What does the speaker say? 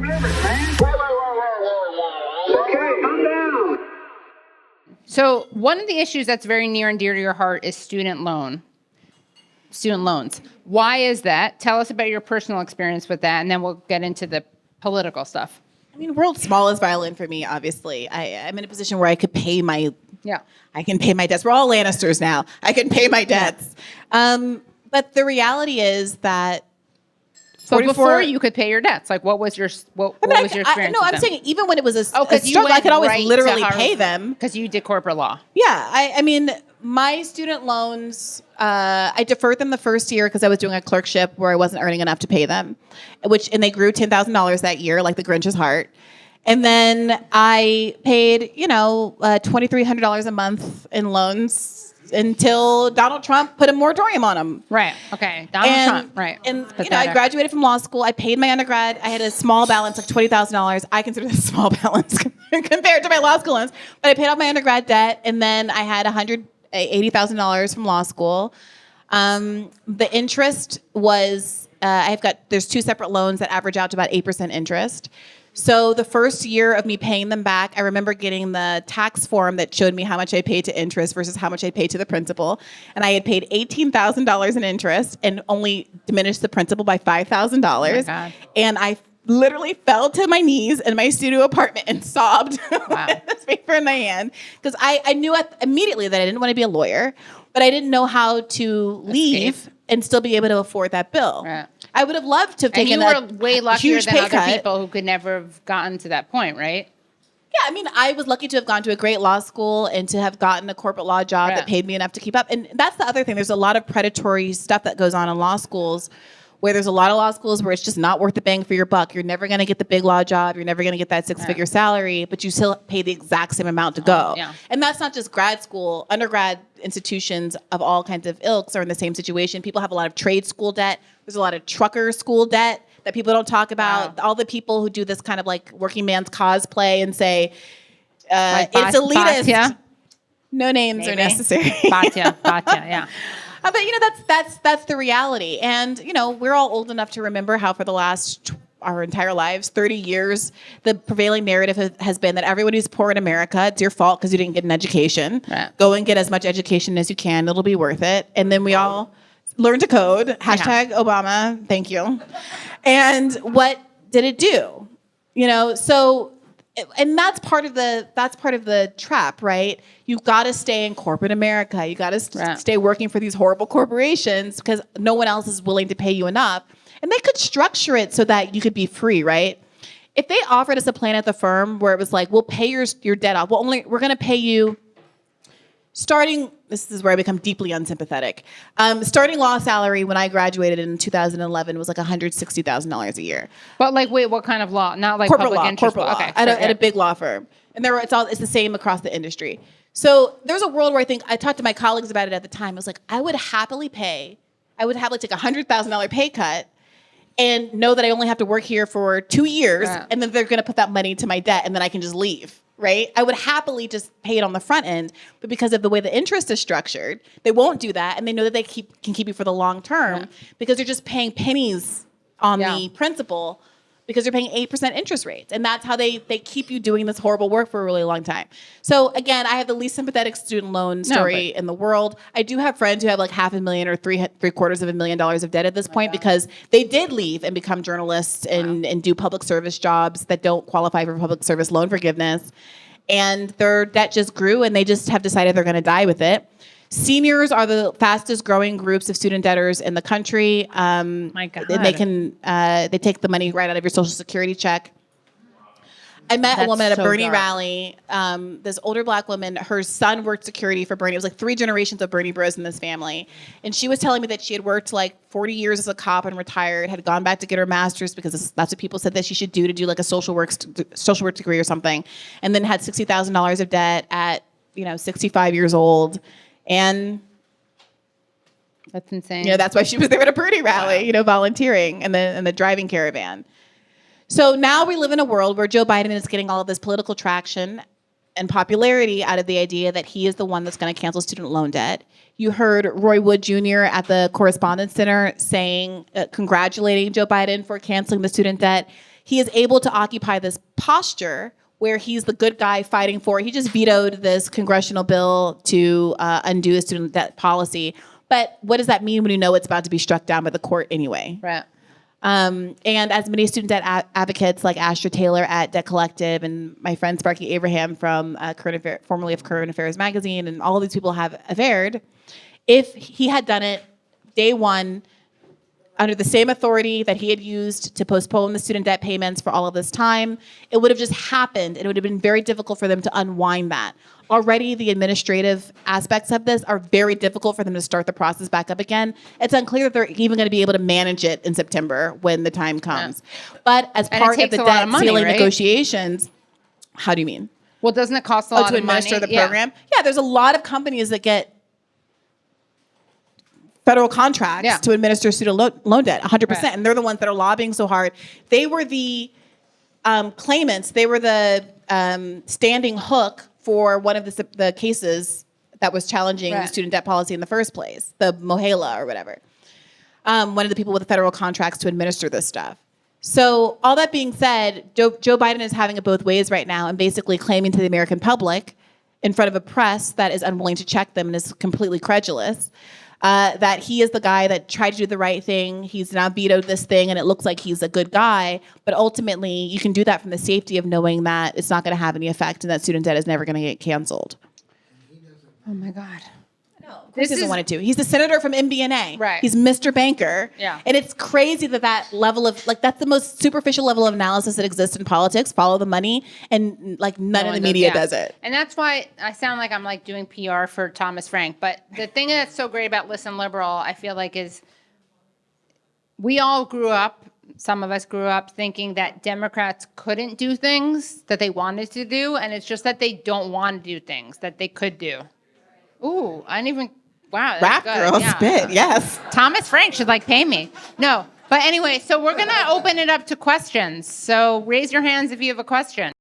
Okay, calm down. So one of the issues that's very near and dear to your heart is student loans. Why is that? Tell us about your personal experience with that, and then we'll get into the political stuff. I mean, world's smallest violin for me, obviously. I'm in a position where I could pay my I can pay my debts. We're all Lannisters now. I can pay my debts. But the reality is that so before you could pay your debts, like what was your experience? No, I'm saying even when it was a because struggle, I could always literally pay them. Because you did corporate law. Yeah, I mean, my student loans, I deferred them the first year because I was doing a clerkship where I wasn't earning enough to pay them, and they grew $10,000 that year, like the Grinch's heart. And then I paid, $2,300 a month in loans until Donald Trump put a moratorium on them. Right. Okay. Donald Trump. Right. And I graduated from law school. I paid my undergrad. I had a small balance, like $20,000. I consider this a small balance compared to my law school loans. But I paid off my undergrad debt, and then I had $180,000 from law school. The interest was there's two separate loans that average out to about 8% interest. So the first year of me paying them back, I remember getting the tax form that showed me how much I paid to interest versus how much I paid to the principal. And I had paid $18,000 in interest and only diminished the principal by $5,000. Oh my God. And I literally fell to my knees in my studio apartment and sobbed with this paper in my hand. Because I knew immediately that I didn't want to be a lawyer, but I didn't know how to leave and still be able to afford that bill. Right. I would have loved to have taken that. And you were way luckier than other people who could never have gotten to that point, right? Yeah, I mean, I was lucky to have gone to a great law school and to have gotten a corporate law job that paid me enough to keep up. And that's the other thing. There's a lot of predatory stuff that goes on in law schools, where there's a lot of law schools where it's just not worth the bang for your buck. You're never going to get the big law job. You're never going to get that six-figure salary, but you still pay the exact same amount to go. Yeah. And that's not just grad school. Undergrad institutions of all kinds of ilks are in the same situation. People have a lot of trade school debt. There's a lot of trucker school debt that people don't talk about. All the people who do this kind of like working man's cosplay and say, it's elitist. Batya? No names are necessary. Batya, yeah. But that's the reality. And we're all old enough to remember how for the last our entire lives, 30 years, the prevailing narrative has been that everyone who's poor in America, it's your fault because you didn't get an education. Right. Go and get as much education as you can. It'll be worth it. And then we all learn to code. #Obama. Thank you. And what did it do? So. And that's part of the trap, right? You've got to stay in corporate America. You got to stay working for these horrible corporations because no one else is willing to pay you enough. And they could structure it so that you could be free, right? If they offered us a plan at the firm where it was like, we'll pay your debt off. We're going to pay you starting. This is where I become deeply unsympathetic. Starting law salary when I graduated in 2011 was like $160,000 a year. But wait, what kind of law? Not like corporate public law, interest corporate law. Okay, at a big law firm, and it's the same across the industry. So there's a world where I talked to my colleagues about it at the time. I was like, I would happily take a $100,000 pay cut and know that I only have to work here for 2 years, and then they're going to put that money to my debt, and then I can just leave. Right? I would happily just pay it on the front end, but because of the way the interest is structured, they won't do that, and they know that they can keep you for the long term because they're just paying pennies on the principal because they're paying 8% interest rates, and that's how they keep you doing this horrible work for a really long time. So again, I have the least sympathetic student loan story in the world. I do have friends who have like $500,000 or $750,000 of debt at this point because they did leave and become journalists and do public service jobs that don't qualify for public service loan forgiveness, and their debt just grew, and they just have decided they're going to die with it. Seniors are the fastest growing groups of student debtors in the country. My God. They take the money right out of your Social Security check. I met a woman at a Bernie rally. This older black woman, her son worked security for Bernie. It was like 3 generations of Bernie bros in this family. And she was telling me that she had worked like 40 years as a cop and retired, had gone back to get her master's because that's what people said that she should do to like a social work degree or something. And then had $60,000 of debt at 65 years old. And that's insane. That's why she was there at a Bernie rally, volunteering in the driving caravan. So now we live in a world where Joe Biden is getting all of this political traction and popularity out of the idea that he is the one that's going to cancel student loan debt. You heard Roy Wood Jr. at the Correspondence Center congratulating Joe Biden for canceling the student debt. he is able to occupy this posture where he's the good guy fighting for. He just vetoed this congressional bill to undo a student debt policy. But what does that mean when you know it's about to be struck down by the court anyway? Right. And as many student debt advocates like Asher Taylor at Debt Collective and my friend Sparky Abraham from formerly of Current Affairs Magazine and all of these people have averred, if he had done it day one under the same authority that he had used to postpone the student debt payments for all of this time, it would have just happened. And it would have been very difficult for them to unwind that. Already, the administrative aspects of this are very difficult for them to start the process back up again. It's unclear that they're even going to be able to manage it in September when the time comes. Yeah. But as part of the debt ceiling negotiations, how do you mean? Well, doesn't it cost a lot to administer the program? Yeah, there's a lot of companies that get federal contracts to administer student loan debt, 100%. Right. And they're the ones that are lobbying so hard. They were the claimants. They were the standing hook for one of the cases that was challenging the student debt policy in the first place, the Mohela or whatever. One of the people with the federal contracts to administer this stuff. So all that being said, Joe Biden is having it both ways right now and basically claiming to the American public in front of a press that is unwilling to check them and is completely credulous, that he is the guy that tried to do the right thing. He's now vetoed this thing, and it looks like he's a good guy. But ultimately, you can do that from the safety of knowing that it's not going to have any effect and that student debt is never going to get canceled. Oh, my God. No, he doesn't want it to. He's the senator from MBNA. Right. He's Mr. Banker. Yeah. And it's crazy that level of, that's the most superficial level of analysis that exists in politics, follow the money, and, none of the media does it. And that's why I sound like I'm, doing PR for Thomas Frank. But the thing that's so great about Listen Liberal, I feel like, is we all grew up, some of us grew up thinking that Democrats couldn't do things that they wanted to do, and it's just that they don't want to do things that they could do. Ooh, I didn't even, wow. Rap girl spit, yes. Thomas Frank should pay me. No, but anyway, so we're going to open it up to questions. So raise your hands if you have a question.